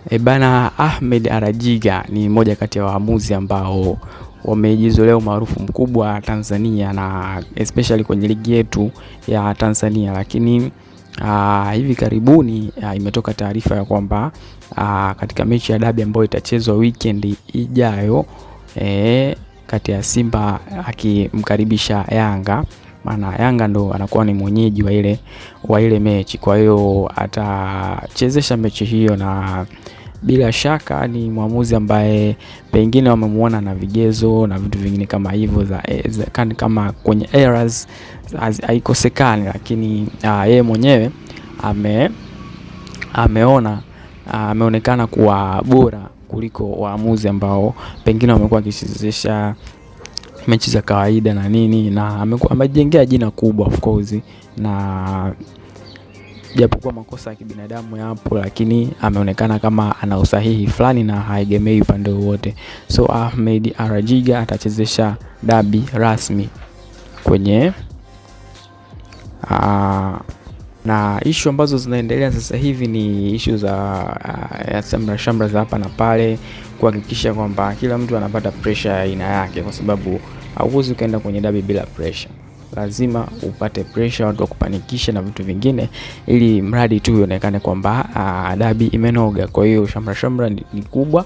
Bana, Ahmed Arajiga ni moja kati ya waamuzi ambao wamejizolea umaarufu mkubwa Tanzania na especially kwenye ligi yetu ya Tanzania, lakini hivi karibuni imetoka taarifa ya kwamba katika mechi ya dabi ambayo itachezwa weekend ijayo kati ya Simba akimkaribisha Yanga, maana Yanga ndo anakuwa ni mwenyeji wa ile mechi. Kwa hiyo atachezesha mechi hiyo, na bila shaka ni mwamuzi ambaye pengine wamemuona na vigezo na vitu vingine kama hivyo kama kwenye errors haikosekani, lakini yeye mwenyewe ameonekana kuwa bora kuliko waamuzi ambao pengine wamekuwa wakichezesha mechi za kawaida na nini, na amejengea jina kubwa of course, na japokuwa makosa ya kibinadamu yapo, lakini ameonekana kama ana usahihi fulani na haegemei upande wowote. So Ahmed Arajiga atachezesha dabi rasmi kwenye na issue ambazo zinaendelea sasa hivi ni issue za shamra za hapa na pale, kuhakikisha kwamba kila mtu anapata pressure ya aina yake, kwa sababu hauwezi ukaenda kwenye dabi bila pressure. Lazima upate pressure, watu wakupanikisha na vitu vingine, ili mradi tu ionekane kwamba dabi imenoga. Kwa hiyo shamra ni kubwa,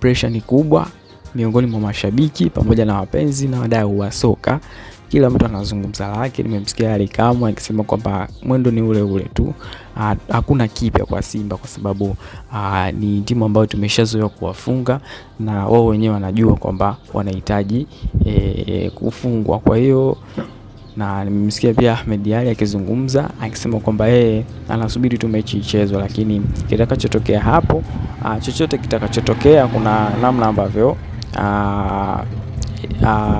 pressure ni kubwa miongoni mwa mashabiki pamoja na wapenzi na wadau wa soka. Kila mtu anazungumza lake. Nimemsikia Ali Kamwe akisema kwamba mwendo ni ule ule tu, hakuna kipya kwa Simba, kwa sababu ni timu ambayo tumeshazoea kuwafunga na wao wenyewe wanajua kwamba wanahitaji kufungwa. Kwa hiyo na nimemsikia pia Ahmed Ali akizungumza akisema kwamba yeye anasubiri tu mechi ichezwe, lakini kitakachotokea hapo, chochote kitakachotokea, kuna namna ambavyo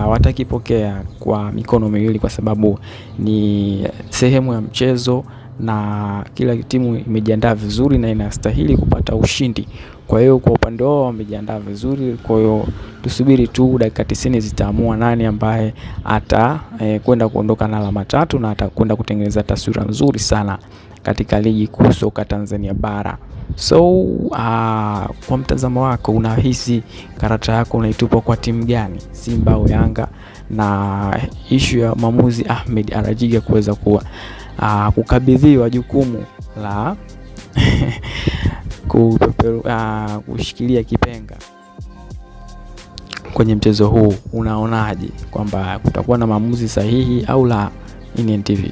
watakipokea kwa mikono miwili, kwa sababu ni sehemu ya mchezo na kila timu imejiandaa vizuri na inastahili kupata ushindi. Kwa hiyo kwa upande wao wamejiandaa vizuri. Kwa hiyo tusubiri tu, dakika 90 zitaamua nani ambaye kwenda kuondoka na alama 3 na atakwenda kutengeneza taswira nzuri sana katika ligi kuu soka Tanzania bara. So kwa mtazamo wako, unahisi karata yako unaitupa kwa timu gani, Simba au Yanga? Na issue ya maamuzi Ahmed Arajiga kuweza kukabidhiwa jukumu la kushikilia kipenga kwenye mchezo huu, unaonaje kwamba kutakuwa na maamuzi sahihi au la? NTV.